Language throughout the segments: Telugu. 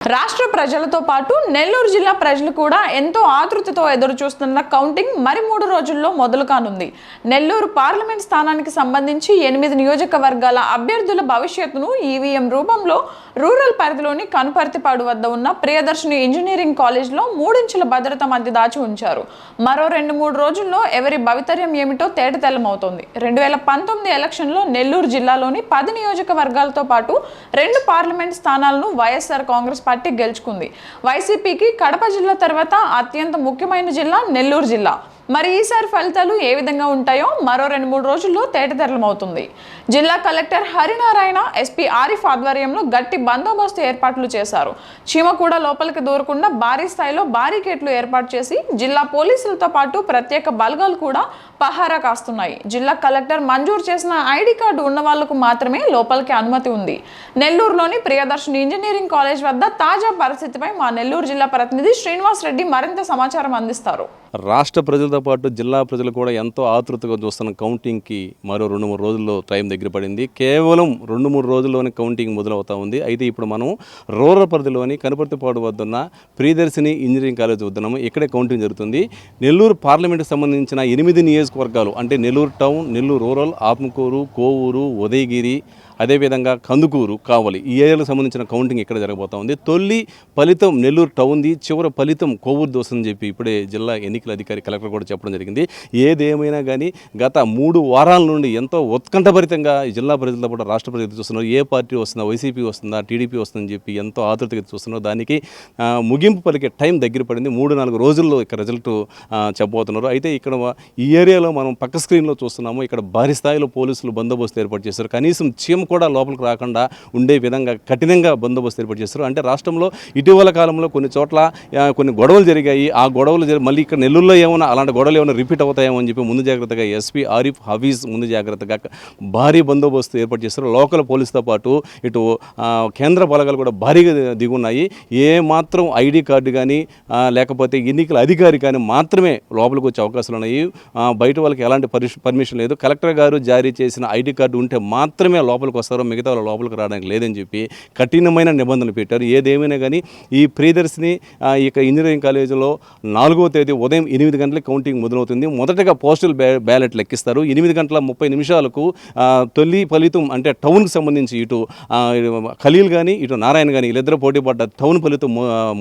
రాష్ట్ర ప్రజలతో పాటు నెల్లూరు జిల్లా ప్రజలు కూడా ఎంతో ఆతృతతో ఎదురు చూస్తున్న కౌంటింగ్ మరి 3 రోజుల్లో మొదలు కానుంది. నెల్లూరు పార్లమెంట్ స్థానానికి సంబంధించి 8 నియోజకవర్గాల అభ్యర్థుల భవిష్యత్తును ఈవీఎం రూపంలో రూరల్ పరిధిలోని కనుపర్తిపాడు వద్ద ఉన్న ప్రియదర్శిని ఇంజనీరింగ్ కాలేజ్లో 3 ఇంచుల భద్రత మధ్య దాచి ఉంచారు. మరో 2-3 రోజుల్లో ఎవరి భవితర్యం ఏమిటో తేటతెల్లమవుతోంది. 2019 ఎలక్షన్లో నెల్లూరు జిల్లాలోని 10 నియోజకవర్గాలతో పాటు 2 పార్లమెంట్ స్థానాలను వైఎస్ఆర్ కాంగ్రెస్ పార్టీ గెలుచుకుంది. వైసీపీకి కడప జిల్లా తర్వాత అత్యంత ముఖ్యమైన జిల్లా నెల్లూరు జిల్లా. మరి ఈసారి ఫలితాలు ఏ విధంగా ఉంటాయో మరో 2-3 రోజుల్లో తేటతెల్లమవుతుంది. జిల్లా కలెక్టర్ హరినారాయణ, ఎస్పీ ఆరిఫ్ ఆధ్వర్యంలో గట్టి బందోబస్తు ఏర్పాట్లు చేశారు. చీమ కూడా లోపలికి దూరకుండా భారీ స్థాయిలో బారికేట్లు ఏర్పాటు చేసి జిల్లా పోలీసులతో పాటు ప్రత్యేక బలగాలు కూడా పహారా కాస్తున్నాయి. జిల్లా కలెక్టర్ మంజూరు చేసిన ఐడి కార్డు ఉన్న వాళ్లకు మాత్రమే లోపలికి అనుమతి ఉంది. నెల్లూరులోని ప్రియదర్శిని ఇంజనీరింగ్ కాలేజ్ వద్ద తాజా పరిస్థితిపై మా నెల్లూరు జిల్లా ప్రతినిధి శ్రీనివాస్ రెడ్డి మరింత సమాచారం అందిస్తారు. రాష్ట్ర ప్రజలతో పాటు జిల్లా ప్రజలు కూడా ఎంతో ఆతృతగా చూస్తున్న కౌంటింగ్కి మరో 2-3 రోజుల్లో టైం దగ్గర పడింది. కేవలం 2-3 రోజుల్లోనే కౌంటింగ్ మొదలవుతా ఉంది. అయితే ఇప్పుడు మనం రూరల్ పరిధిలోని కనుపర్తిపాడు వద్ద ఉన్న ప్రియదర్శిని ఇంజనీరింగ్ కాలేజ్ వద్దన్నాము. ఇక్కడే కౌంటింగ్ జరుగుతుంది. నెల్లూరు పార్లమెంట్కి సంబంధించిన 8 నియోజకవర్గాలు అంటే నెల్లూరు టౌన్, నెల్లూరు రూరల్, ఆత్మకూరు, కోవూరు, ఉదయగిరి, అదేవిధంగా కందుకూరు, కావలి ఈ ఏరియాలకు సంబంధించిన కౌంటింగ్ ఇక్కడ జరగబోతా ఉంది. తొలి ఫలితం నెల్లూరు టౌన్ది, చివరి ఫలితం కోవూరు దోస్తుందని చెప్పి ఇప్పుడే జిల్లా ఎన్నికల అధికారి కలెక్టర్ కూడా చెప్పడం జరిగింది. ఏదేమైనా కానీ గత 3 వారాల నుండి ఎంతో ఉత్కంఠభరితంగా జిల్లా ప్రజలతో పాటు రాష్ట్ర ప్రజలు చూస్తున్నారు. ఏ పార్టీ వస్తుందా, వైసీపీ వస్తుందా, టీడీపీ వస్తుందని చెప్పి ఎంతో ఆతృతగా చూస్తున్నారు. దానికి ముగింపు పలికే టైం దగ్గర పడింది. 3-4 రోజుల్లో ఇక్కడ రిజల్ట్ చెప్పబోతున్నారు. అయితే ఇక్కడ ఈ ఏరియాలో మనం పక్క స్క్రీన్లో చూస్తున్నాము. ఇక్కడ భారీ స్థాయిలో పోలీసులు బందోబస్తు ఏర్పాటు చేశారు. కనీసం చీమ కూడా లోపలికి రాకుండా ఉండే విధంగా కఠినంగా బందోబస్తు ఏర్పాటు చేస్తారు. అంటే రాష్ట్రంలో ఇటీవల కాలంలో కొన్ని చోట్ల కొన్ని గొడవలు జరిగాయి. ఆ గొడవలు మళ్ళీ ఇక్కడ నెల్లూరులో ఏమైనా అలాంటి గొడవలు ఏమైనా రిపీట్ అవుతాయేమో అని చెప్పి ముందు జాగ్రత్తగా ఎస్పీ ఆరిఫ్ హఫీజ్ ముందు జాగ్రత్తగా భారీ బందోబస్తు ఏర్పాటు చేస్తారు. లోకల్ పోలీసుతో పాటు ఇటు కేంద్ర బలగాలు కూడా భారీగా దిగున్నాయి. ఏ మాత్రం ఐడి కార్డు కానీ లేకపోతే ఎన్నికల అధికారి కానీ మాత్రమే లోపలికి వచ్చే అవకాశాలు ఉన్నాయి. బయట వాళ్ళకి ఎలాంటి పర్మిషన్ లేదు. కలెక్టర్ గారు జారీ చేసిన ఐడి కార్డు ఉంటే మాత్రమే లోపలికి వస్తారో, మిగతా వాళ్ళు లోపలికి రావడానికి లేదని చెప్పి కఠినమైన నిబంధనలు పెట్టారు. ఏదేమైనా కానీ ఈ ప్రియదర్శిని ఇక ఇంజనీరింగ్ కాలేజీలో 4వ తేదీ ఉదయం 8 గంటలకు కౌంటింగ్ మొదలవుతుంది. మొదటగా పోస్టల్ బ్యాలెట్ లెక్కిస్తారు. 8:30 తొలి ఫలితం అంటే టౌన్కి సంబంధించి ఇటు ఖలీల్ కానీ ఇటు నారాయణ కానీ వీళ్ళిద్దరూ పోటీ పడ్డ టౌన్ ఫలితం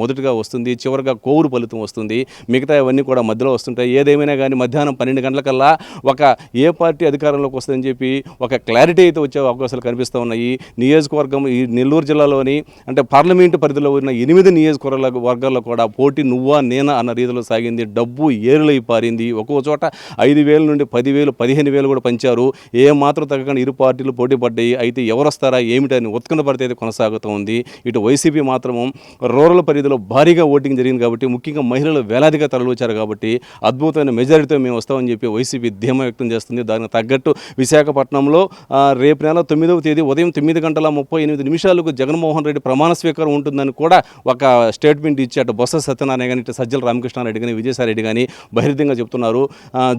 మొదటగా వస్తుంది. చివరిగా కోవూరు ఫలితం వస్తుంది. మిగతా అవన్నీ కూడా మధ్యలో వస్తుంటాయి. ఏదేమైనా కానీ మధ్యాహ్నం 12 గంటలకల్లా ఏ పార్టీ అధికారంలోకి వస్తుందని చెప్పి ఒక క్లారిటీ అయితే వచ్చే అవకాశాలు కనిపిస్తూ ఉన్నాయి. నియోజకవర్గం ఈ నెల్లూరు జిల్లాలోని అంటే పార్లమెంటు పరిధిలో ఉన్న 8 నియోజకవర్గాల్లో కూడా పోటీ నువ్వా నేనా అన్న రీతిలో సాగింది. డబ్బు ఏరులై పారింది. ఒక్కో చోట 5,000 నుండి 10,000, 15,000 కూడా పంచారు. ఏ మాత్రం తగ్గకుండా ఇరు పార్టీలు పోటీ పడ్డాయి. అయితే ఎవరు వస్తారా ఏమిటని ఉత్కంఠ పరిస్థితి అయితే కొనసాగుతూ ఉంది. ఇటు వైసీపీ మాత్రము రూరల్ పరిధిలో భారీగా ఓటింగ్ జరిగింది కాబట్టి, ముఖ్యంగా మహిళలు వేలాదిగా తరలివచ్చారు కాబట్టి అద్భుతమైన మెజారిటీతో మేము వస్తామని చెప్పి వైసీపీ ధీమా వ్యక్తం చేస్తుంది. దానికి తగ్గట్టు విశాఖపట్నంలో రేపు నెల 9వ తేదీ ఉదయం 9:38 జగన్మోహన్ రెడ్డి ప్రమాణ స్వీకారం ఉంటుందని కూడా ఒక స్టేట్మెంట్ ఇచ్చాడు. బొత్స సత్యనారాయణ కానీ ఇటు సజ్జల రామకృష్ణారెడ్డి కానీ విజయసాయిరెడ్డి కానీ బహిరంగంగా చెప్తున్నారు.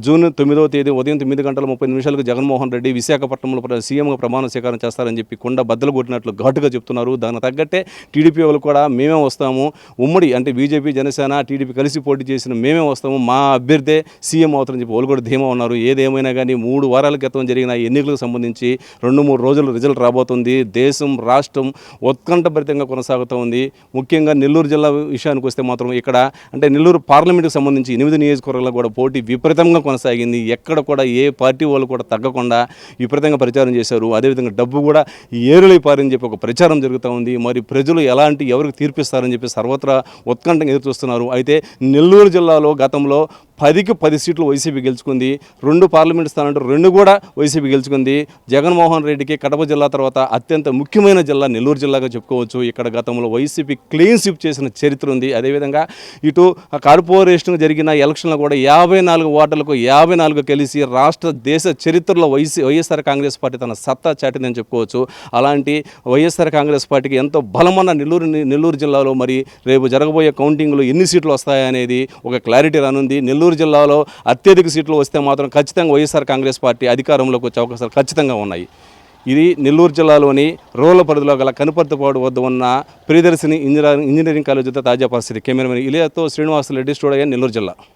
జూన్ 9వ తేదీ ఉదయం 9:30 జగన్మోహన్ రెడ్డి విశాఖపట్నంలో సీఎంగా ప్రమాణ స్వీకారం చేస్తారని చెప్పి కొండ బద్దలు కొట్టినట్లు ఘాటుగా చెప్తున్నారు. దానికి తగ్గట్టే టీడీపీ వాళ్ళు కూడా మేమే వస్తాము, ఉమ్మడి అంటే బీజేపీ, జనసేన, టీడీపీ కలిసి పోటీ చేసిన మేమే వస్తాము, మా అభ్యర్థే సీఎం అవుతారని చెప్పి వాళ్ళు కూడా ధీమా ఉన్నారు. ఏదేమైనా కానీ 3 వారాల క్రితం జరిగిన ఎన్నికలకు సంబంధించి 2-3 రోజులు రిజల్ట్ రాబోతుంది. దేశం, రాష్ట్రం ఉత్కంఠభరితంగా కొనసాగుతూ ఉంది. ముఖ్యంగా నెల్లూరు జిల్లా విషయానికి వస్తే మాత్రం ఇక్కడ అంటే నెల్లూరు పార్లమెంట్కి సంబంధించి 8 నియోజకవర్గాల్లో కూడా పోటీ విపరీతంగా కొనసాగింది. ఎక్కడ కూడా ఏ పార్టీ వాళ్ళు కూడా తగ్గకుండా విపరీతంగా ప్రచారం చేశారు. అదేవిధంగా డబ్బు కూడా ఏరులై పారని చెప్పి ఒక ప్రచారం జరుగుతూ ఉంది. మరి ప్రజలు ఎవరికి తీర్పిస్తారని చెప్పి సర్వత్రా ఉత్కంఠంగా ఎదురు చూస్తున్నారు. అయితే నెల్లూరు జిల్లాలో గతంలో 10కి 10 సీట్లు వైసీపీ గెలుచుకుంది. 2 పార్లమెంట్ స్థానాలు 2 కూడా వైసీపీ గెలుచుకుంది. జగన్మోహన్ రెడ్డికి కడప జిల్లా తర్వాత అత్యంత ముఖ్యమైన జిల్లా నెల్లూరు జిల్లాగా చెప్పుకోవచ్చు. ఇక్కడ గతంలో వైసీపీ క్లీన్ స్వీప్ చేసిన చరిత్ర ఉంది. అదేవిధంగా ఇటు కార్పొరేషన్ జరిగిన ఎలక్షన్లో కూడా 54 వార్డులకు 54 కలిసి రాష్ట్ర దేశ చరిత్రలో వైఎస్ఆర్ కాంగ్రెస్ పార్టీ తన సత్తా చాటిందని చెప్పుకోవచ్చు. అలాంటి వైఎస్ఆర్ కాంగ్రెస్ పార్టీకి ఎంతో బలమన్న నెల్లూరు జిల్లాలో మరి రేపు జరగబోయే కౌంటింగ్లో ఎన్ని సీట్లు వస్తాయనేది ఒక క్లారిటీ రానుంది. నెల్లూరు జిల్లాలో అత్యధిక సీట్లు వస్తే మాత్రం ఖచ్చితంగా వైఎస్ఆర్ కాంగ్రెస్ పార్టీ అధికారంలోకి వచ్చే అవకాశాలు ఖచ్చితంగా ఉన్నాయి. ఇది నెల్లూరు జిల్లాలోని రూరల్ పరిధిలో గల కనుపర్తిపాడు వద్ద ఉన్న ప్రియదర్శిని ఇంజనీరింగ్ కాలేజ్ వద్ద తాజా పరిస్థితి. కెమెరామెన్ ఇలియాతో శ్రీనివాసరెడ్డి, స్టూడియో, నెల్లూరు జిల్లా.